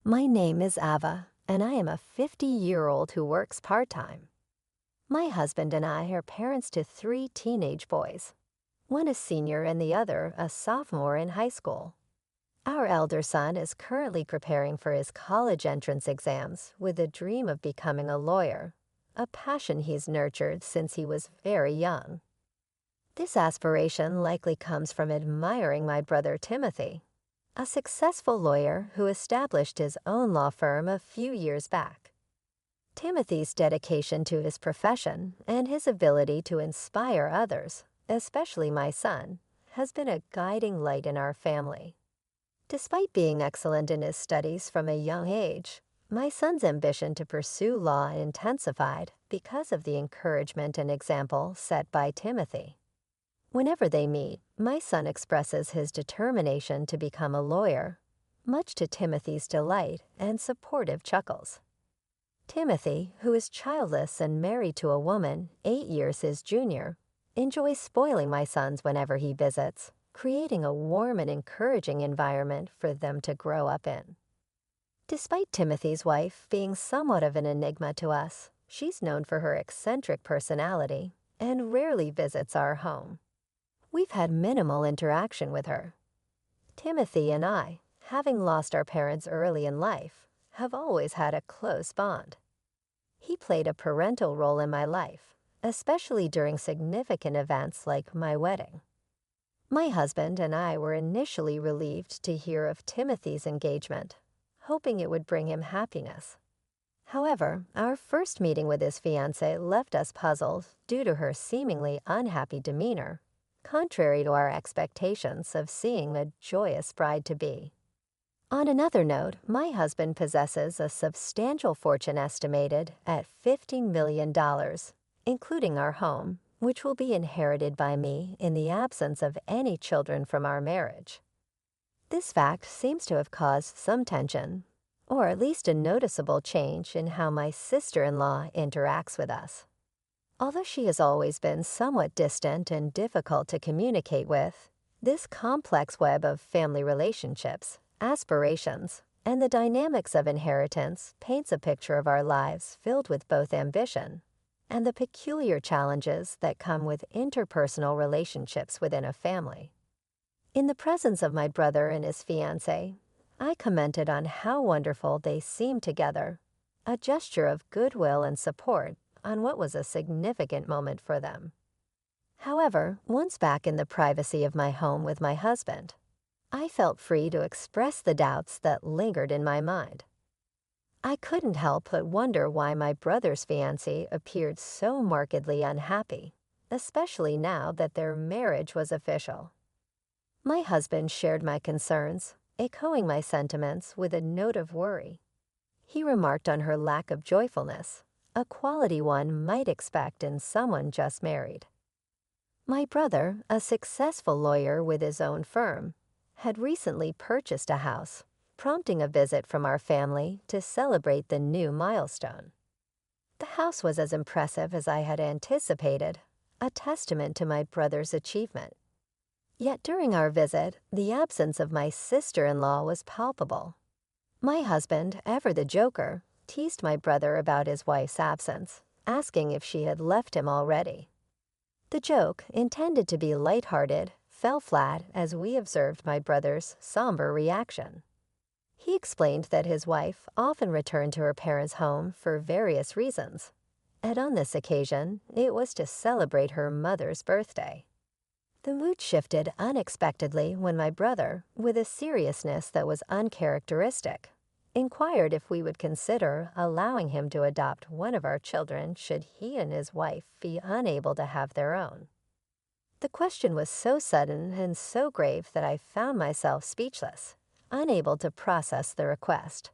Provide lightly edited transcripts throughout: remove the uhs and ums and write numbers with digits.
My name is Ava, and I am a 50-year-old who works part-time. My husband and I are parents to 3 teenage boys. One a senior and the other a sophomore in high school. Our elder son is currently preparing for his college entrance exams with a dream of becoming a lawyer, a passion he's nurtured since he was very young. This aspiration likely comes from admiring my brother Timothy, a successful lawyer who established his own law firm a few years back. Timothy's dedication to his profession and his ability to inspire others, especially my son, has been a guiding light in our family. Despite being excellent in his studies from a young age, my son's ambition to pursue law intensified because of the encouragement and example set by Timothy. Whenever they meet, my son expresses his determination to become a lawyer, much to Timothy's delight and supportive chuckles. Timothy, who is childless and married to a woman 8 years his junior, enjoys spoiling my sons whenever he visits, creating a warm and encouraging environment for them to grow up in. Despite Timothy's wife being somewhat of an enigma to us, she's known for her eccentric personality and rarely visits our home. We've had minimal interaction with her. Timothy and I, having lost our parents early in life, have always had a close bond. He played a parental role in my life, especially during significant events like my wedding. My husband and I were initially relieved to hear of Timothy's engagement, hoping it would bring him happiness. However, our first meeting with his fiancée left us puzzled due to her seemingly unhappy demeanor, contrary to our expectations of seeing a joyous bride-to-be. On another note, my husband possesses a substantial fortune estimated at $15 million, including our home, which will be inherited by me in the absence of any children from our marriage. This fact seems to have caused some tension, or at least a noticeable change in how my sister-in-law interacts with us. Although she has always been somewhat distant and difficult to communicate with, this complex web of family relationships, aspirations, and the dynamics of inheritance paints a picture of our lives filled with both ambition and the peculiar challenges that come with interpersonal relationships within a family. In the presence of my brother and his fiancée, I commented on how wonderful they seemed together, a gesture of goodwill and support on what was a significant moment for them. However, once back in the privacy of my home with my husband, I felt free to express the doubts that lingered in my mind. I couldn't help but wonder why my brother's fiancée appeared so markedly unhappy, especially now that their marriage was official. My husband shared my concerns, echoing my sentiments with a note of worry. He remarked on her lack of joyfulness, a quality one might expect in someone just married. My brother, a successful lawyer with his own firm, had recently purchased a house, prompting a visit from our family to celebrate the new milestone. The house was as impressive as I had anticipated, a testament to my brother's achievement. Yet during our visit, the absence of my sister-in-law was palpable. My husband, ever the joker, teased my brother about his wife's absence, asking if she had left him already. The joke, intended to be lighthearted, fell flat as we observed my brother's somber reaction. He explained that his wife often returned to her parents' home for various reasons, and on this occasion, it was to celebrate her mother's birthday. The mood shifted unexpectedly when my brother, with a seriousness that was uncharacteristic, inquired if we would consider allowing him to adopt one of our children should he and his wife be unable to have their own. The question was so sudden and so grave that I found myself speechless, unable to process the request.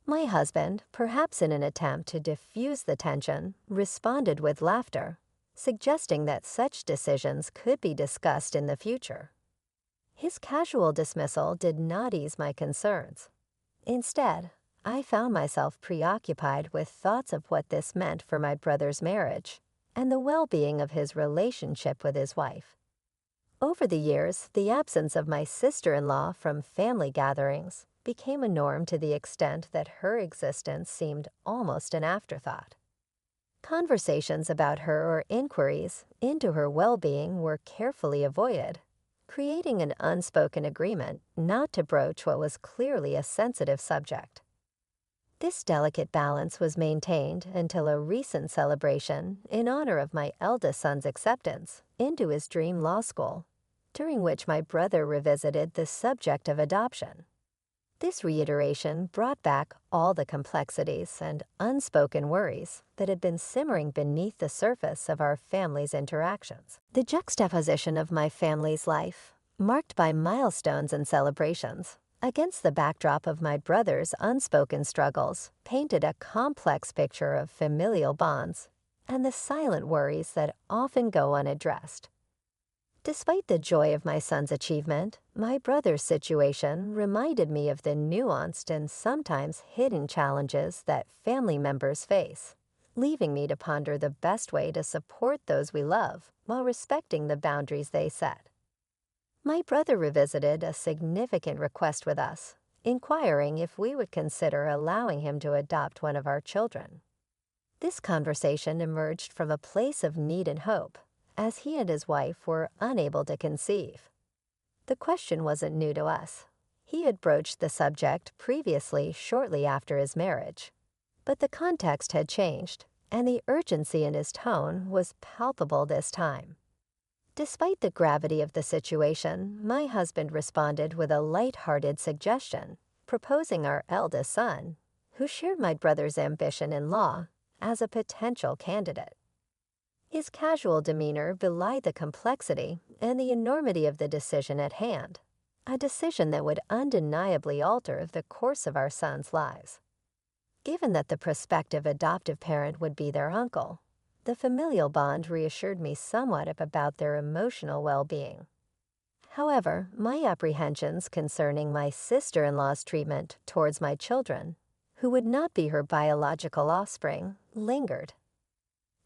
My husband, perhaps in an attempt to diffuse the tension, responded with laughter, suggesting that such decisions could be discussed in the future. His casual dismissal did not ease my concerns. Instead, I found myself preoccupied with thoughts of what this meant for my brother's marriage and the well-being of his relationship with his wife. Over the years, the absence of my sister-in-law from family gatherings became a norm to the extent that her existence seemed almost an afterthought. Conversations about her or inquiries into her well-being were carefully avoided, creating an unspoken agreement not to broach what was clearly a sensitive subject. This delicate balance was maintained until a recent celebration in honor of my eldest son's acceptance into his dream law school, during which my brother revisited the subject of adoption. This reiteration brought back all the complexities and unspoken worries that had been simmering beneath the surface of our family's interactions. The juxtaposition of my family's life, marked by milestones and celebrations, against the backdrop of my brother's unspoken struggles, painted a complex picture of familial bonds and the silent worries that often go unaddressed. Despite the joy of my son's achievement, my brother's situation reminded me of the nuanced and sometimes hidden challenges that family members face, leaving me to ponder the best way to support those we love while respecting the boundaries they set. My brother revisited a significant request with us, inquiring if we would consider allowing him to adopt one of our children. This conversation emerged from a place of need and hope, as he and his wife were unable to conceive. The question wasn't new to us. He had broached the subject previously shortly after his marriage, but the context had changed, and the urgency in his tone was palpable this time. Despite the gravity of the situation, my husband responded with a light-hearted suggestion, proposing our eldest son, who shared my brother's ambition in law, as a potential candidate. His casual demeanor belied the complexity and the enormity of the decision at hand, a decision that would undeniably alter the course of our sons' lives. Given that the prospective adoptive parent would be their uncle, the familial bond reassured me somewhat about their emotional well-being. However, my apprehensions concerning my sister-in-law's treatment towards my children, who would not be her biological offspring, lingered.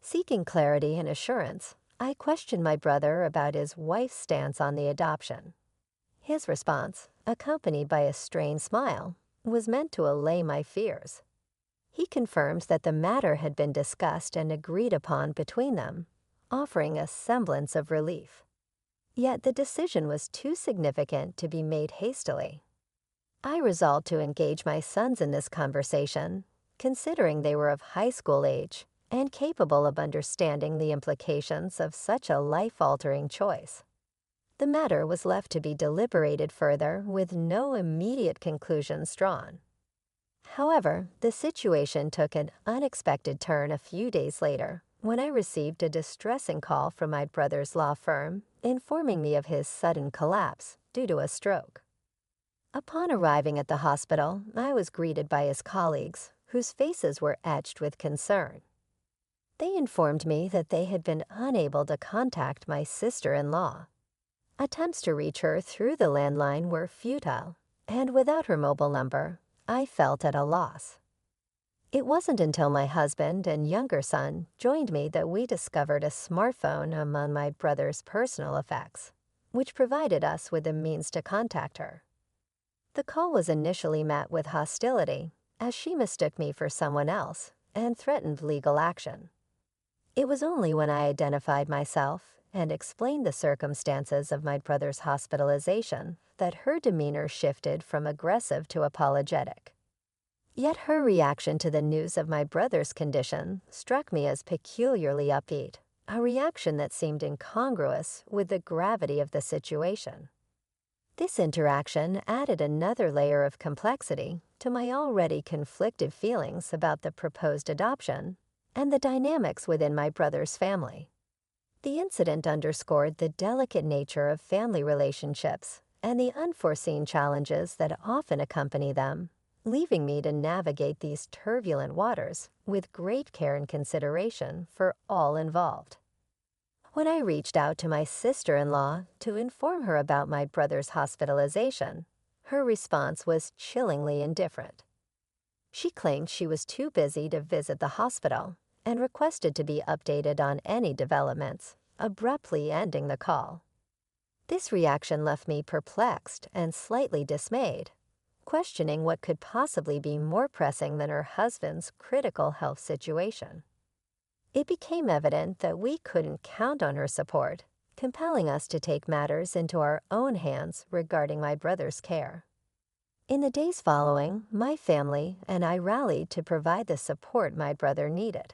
Seeking clarity and assurance, I questioned my brother about his wife's stance on the adoption. His response, accompanied by a strained smile, was meant to allay my fears. He confirmed that the matter had been discussed and agreed upon between them, offering a semblance of relief. Yet the decision was too significant to be made hastily. I resolved to engage my sons in this conversation, considering they were of high school age and capable of understanding the implications of such a life-altering choice. The matter was left to be deliberated further with no immediate conclusions drawn. However, the situation took an unexpected turn a few days later when I received a distressing call from my brother's law firm informing me of his sudden collapse due to a stroke. Upon arriving at the hospital, I was greeted by his colleagues, whose faces were etched with concern. They informed me that they had been unable to contact my sister-in-law. Attempts to reach her through the landline were futile, and without her mobile number, I felt at a loss. It wasn't until my husband and younger son joined me that we discovered a smartphone among my brother's personal effects, which provided us with the means to contact her. The call was initially met with hostility, as she mistook me for someone else and threatened legal action. It was only when I identified myself and explained the circumstances of my brother's hospitalization that her demeanor shifted from aggressive to apologetic. Yet her reaction to the news of my brother's condition struck me as peculiarly upbeat, a reaction that seemed incongruous with the gravity of the situation. This interaction added another layer of complexity to my already conflicted feelings about the proposed adoption and the dynamics within my brother's family. The incident underscored the delicate nature of family relationships and the unforeseen challenges that often accompany them, leaving me to navigate these turbulent waters with great care and consideration for all involved. When I reached out to my sister-in-law to inform her about my brother's hospitalization, her response was chillingly indifferent. She claimed she was too busy to visit the hospital and requested to be updated on any developments, abruptly ending the call. This reaction left me perplexed and slightly dismayed, questioning what could possibly be more pressing than her husband's critical health situation. It became evident that we couldn't count on her support, compelling us to take matters into our own hands regarding my brother's care. In the days following, my family and I rallied to provide the support my brother needed.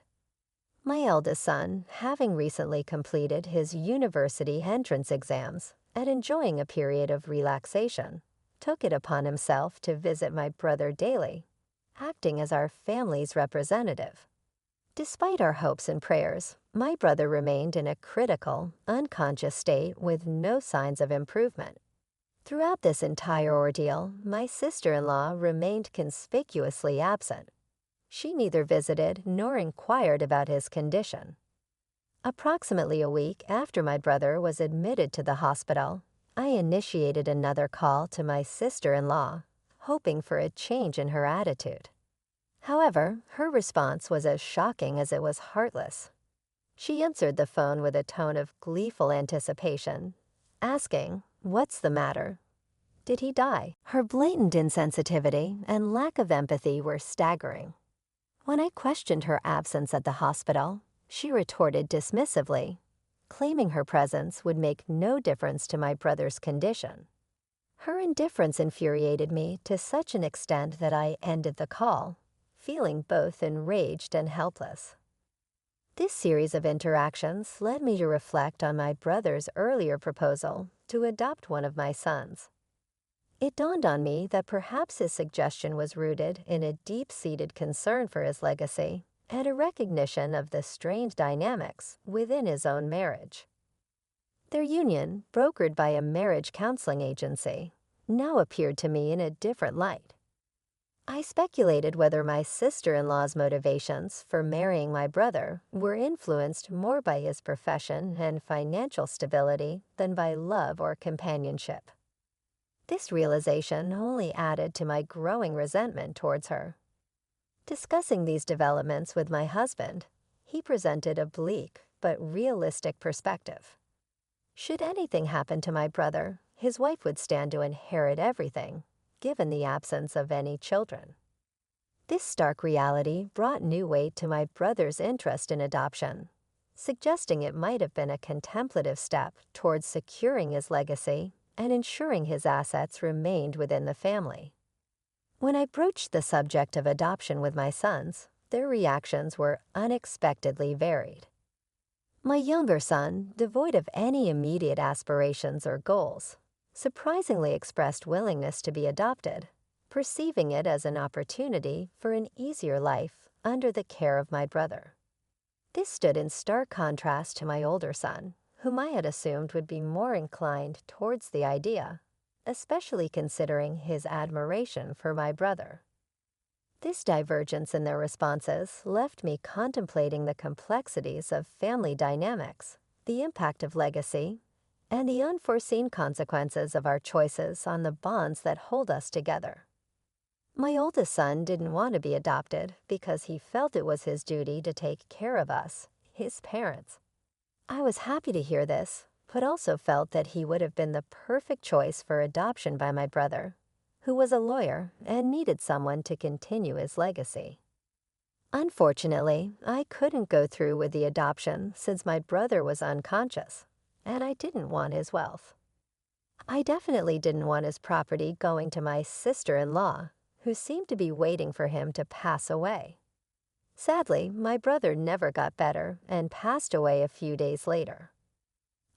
My eldest son, having recently completed his university entrance exams and enjoying a period of relaxation, took it upon himself to visit my brother daily, acting as our family's representative. Despite our hopes and prayers, my brother remained in a critical, unconscious state with no signs of improvement. Throughout this entire ordeal, my sister-in-law remained conspicuously absent. She neither visited nor inquired about his condition. Approximately a week after my brother was admitted to the hospital, I initiated another call to my sister-in-law, hoping for a change in her attitude. However, her response was as shocking as it was heartless. She answered the phone with a tone of gleeful anticipation, asking, "What's the matter? Did he die?" Her blatant insensitivity and lack of empathy were staggering. When I questioned her absence at the hospital, she retorted dismissively, claiming her presence would make no difference to my brother's condition. Her indifference infuriated me to such an extent that I ended the call, feeling both enraged and helpless. This series of interactions led me to reflect on my brother's earlier proposal to adopt one of my sons. It dawned on me that perhaps his suggestion was rooted in a deep-seated concern for his legacy and a recognition of the strained dynamics within his own marriage. Their union, brokered by a marriage counseling agency, now appeared to me in a different light. I speculated whether my sister-in-law's motivations for marrying my brother were influenced more by his profession and financial stability than by love or companionship. This realization only added to my growing resentment towards her. Discussing these developments with my husband, he presented a bleak but realistic perspective. Should anything happen to my brother, his wife would stand to inherit everything, given the absence of any children. This stark reality brought new weight to my brother's interest in adoption, suggesting it might have been a contemplative step towards securing his legacy and ensuring his assets remained within the family. When I broached the subject of adoption with my sons, their reactions were unexpectedly varied. My younger son, devoid of any immediate aspirations or goals, surprisingly expressed willingness to be adopted, perceiving it as an opportunity for an easier life under the care of my brother. This stood in stark contrast to my older son, whom I had assumed would be more inclined towards the idea, especially considering his admiration for my brother. This divergence in their responses left me contemplating the complexities of family dynamics, the impact of legacy, and the unforeseen consequences of our choices on the bonds that hold us together. My oldest son didn't want to be adopted because he felt it was his duty to take care of us, his parents. I was happy to hear this, but also felt that he would have been the perfect choice for adoption by my brother, who was a lawyer and needed someone to continue his legacy. Unfortunately, I couldn't go through with the adoption since my brother was unconscious, and I didn't want his wealth. I definitely didn't want his property going to my sister-in-law, who seemed to be waiting for him to pass away. Sadly, my brother never got better and passed away a few days later.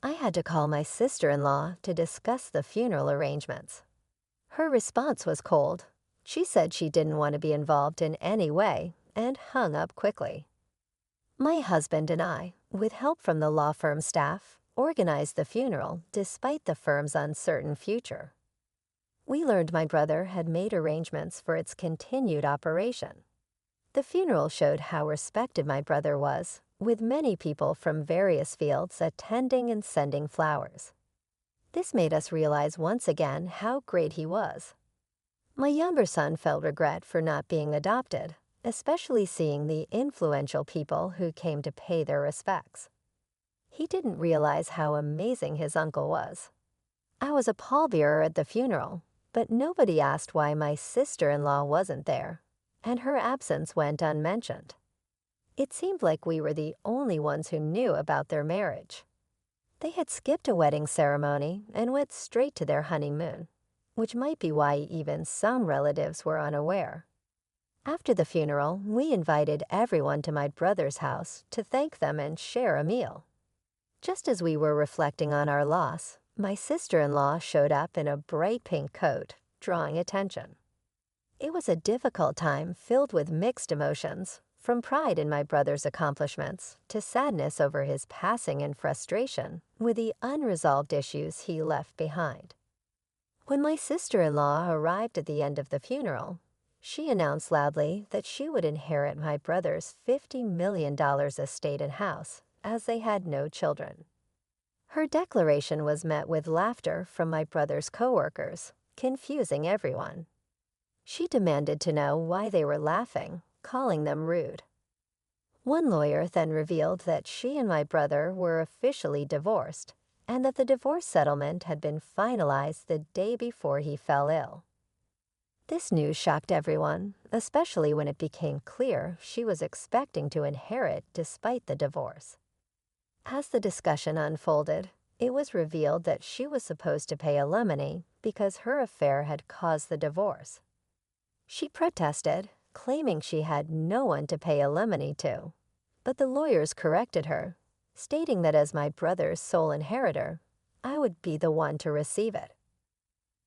I had to call my sister-in-law to discuss the funeral arrangements. Her response was cold. She said she didn't want to be involved in any way and hung up quickly. My husband and I, with help from the law firm staff, organized the funeral despite the firm's uncertain future. We learned my brother had made arrangements for its continued operation. The funeral showed how respected my brother was, with many people from various fields attending and sending flowers. This made us realize once again how great he was. My younger son felt regret for not being adopted, especially seeing the influential people who came to pay their respects. He didn't realize how amazing his uncle was. I was a pallbearer at the funeral, But nobody asked why my sister-in-law wasn't there, and her absence went unmentioned. It seemed like we were the only ones who knew about their marriage. They had skipped a wedding ceremony and went straight to their honeymoon, which might be why even some relatives were unaware. After the funeral, we invited everyone to my brother's house to thank them and share a meal. Just as we were reflecting on our loss, my sister-in-law showed up in a bright pink coat, drawing attention. It was a difficult time filled with mixed emotions, from pride in my brother's accomplishments to sadness over his passing and frustration with the unresolved issues he left behind. When my sister-in-law arrived at the end of the funeral, she announced loudly that she would inherit my brother's $50 million estate and house, as they had no children. Her declaration was met with laughter from my brother's coworkers, confusing everyone. She demanded to know why they were laughing, calling them rude. One lawyer then revealed that she and my brother were officially divorced, and that the divorce settlement had been finalized the day before he fell ill. This news shocked everyone, especially when it became clear she was expecting to inherit despite the divorce. As the discussion unfolded, it was revealed that she was supposed to pay alimony because her affair had caused the divorce. She protested, claiming she had no one to pay alimony to, but the lawyers corrected her, stating that as my brother's sole inheritor, I would be the one to receive it.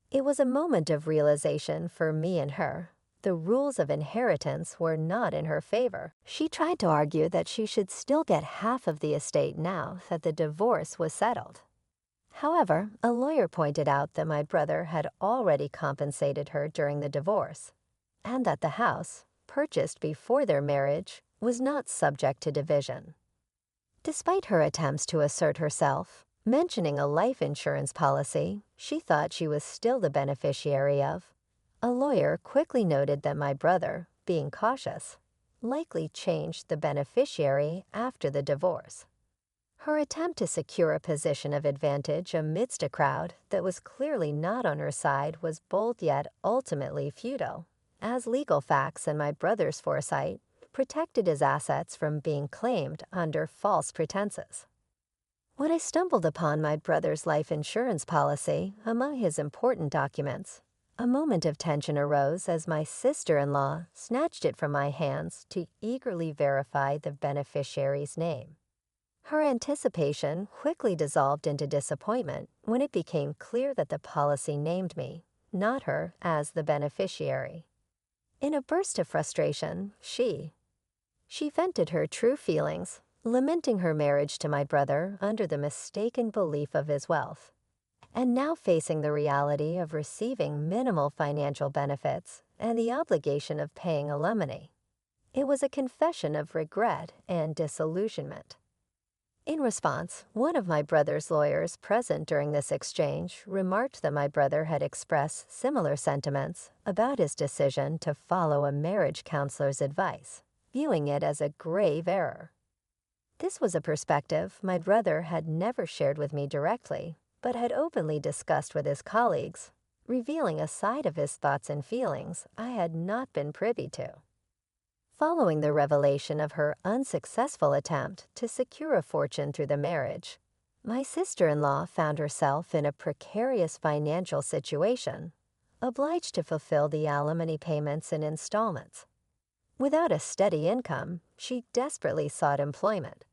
It was a moment of realization for me and her. The rules of inheritance were not in her favor. She tried to argue that she should still get half of the estate now that the divorce was settled. However, a lawyer pointed out that my brother had already compensated her during the divorce, and that the house, purchased before their marriage, was not subject to division. Despite her attempts to assert herself, mentioning a life insurance policy she thought she was still the beneficiary of, a lawyer quickly noted that my brother, being cautious, likely changed the beneficiary after the divorce. Her attempt to secure a position of advantage amidst a crowd that was clearly not on her side was bold yet ultimately futile, as legal facts and my brother's foresight protected his assets from being claimed under false pretenses. When I stumbled upon my brother's life insurance policy among his important documents, a moment of tension arose as my sister-in-law snatched it from my hands to eagerly verify the beneficiary's name. Her anticipation quickly dissolved into disappointment when it became clear that the policy named me, not her, as the beneficiary. In a burst of frustration, she vented her true feelings, lamenting her marriage to my brother under the mistaken belief of his wealth, and now facing the reality of receiving minimal financial benefits and the obligation of paying alimony. It was a confession of regret and disillusionment. In response, one of my brother's lawyers present during this exchange remarked that my brother had expressed similar sentiments about his decision to follow a marriage counselor's advice, viewing it as a grave error. This was a perspective my brother had never shared with me directly, but had openly discussed with his colleagues, revealing a side of his thoughts and feelings I had not been privy to. Following the revelation of her unsuccessful attempt to secure a fortune through the marriage, my sister-in-law found herself in a precarious financial situation, obliged to fulfill the alimony payments in installments. Without a steady income, she desperately sought employment.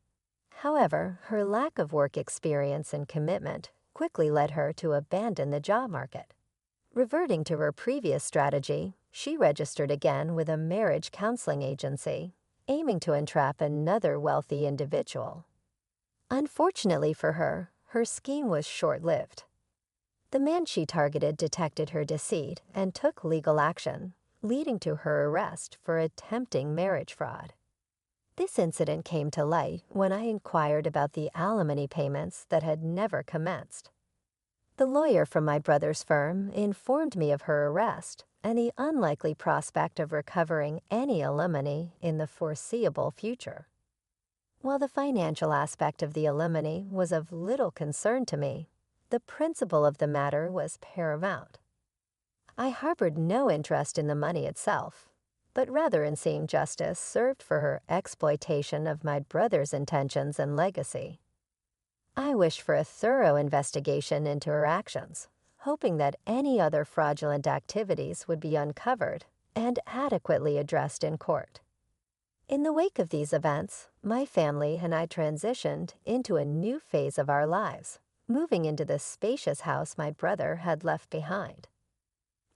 However, her lack of work experience and commitment quickly led her to abandon the job market. Reverting to her previous strategy, she registered again with a marriage counseling agency, aiming to entrap another wealthy individual. Unfortunately for her, her scheme was short-lived. The man she targeted detected her deceit and took legal action, leading to her arrest for attempting marriage fraud. This incident came to light when I inquired about the alimony payments that had never commenced. The lawyer from my brother's firm informed me of her arrest and the unlikely prospect of recovering any alimony in the foreseeable future. While the financial aspect of the alimony was of little concern to me, the principle of the matter was paramount. I harbored no interest in the money itself, but rather in seeing justice served for her exploitation of my brother's intentions and legacy. I wished for a thorough investigation into her actions, hoping that any other fraudulent activities would be uncovered and adequately addressed in court. In the wake of these events, my family and I transitioned into a new phase of our lives, moving into the spacious house my brother had left behind.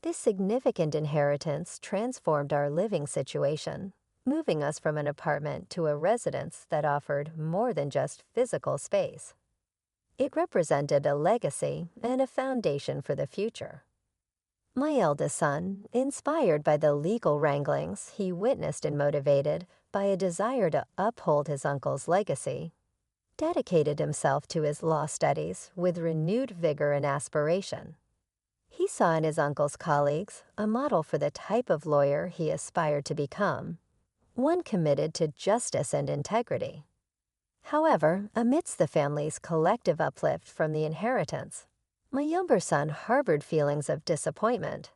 This significant inheritance transformed our living situation, moving us from an apartment to a residence that offered more than just physical space. It represented a legacy and a foundation for the future. My eldest son, inspired by the legal wranglings he witnessed and motivated by a desire to uphold his uncle's legacy, dedicated himself to his law studies with renewed vigor and aspiration. He saw in his uncle's colleagues a model for the type of lawyer he aspired to become, one committed to justice and integrity. However, amidst the family's collective uplift from the inheritance, my younger son harbored feelings of disappointment,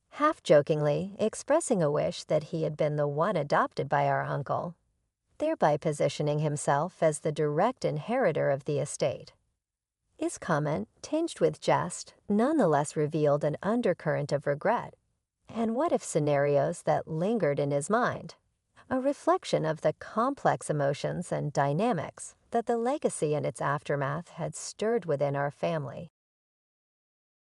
half-jokingly expressing a wish that he had been the one adopted by our uncle, thereby positioning himself as the direct inheritor of the estate. His comment, tinged with jest, nonetheless revealed an undercurrent of regret and what-if scenarios that lingered in his mind, a reflection of the complex emotions and dynamics that the legacy and its aftermath had stirred within our family.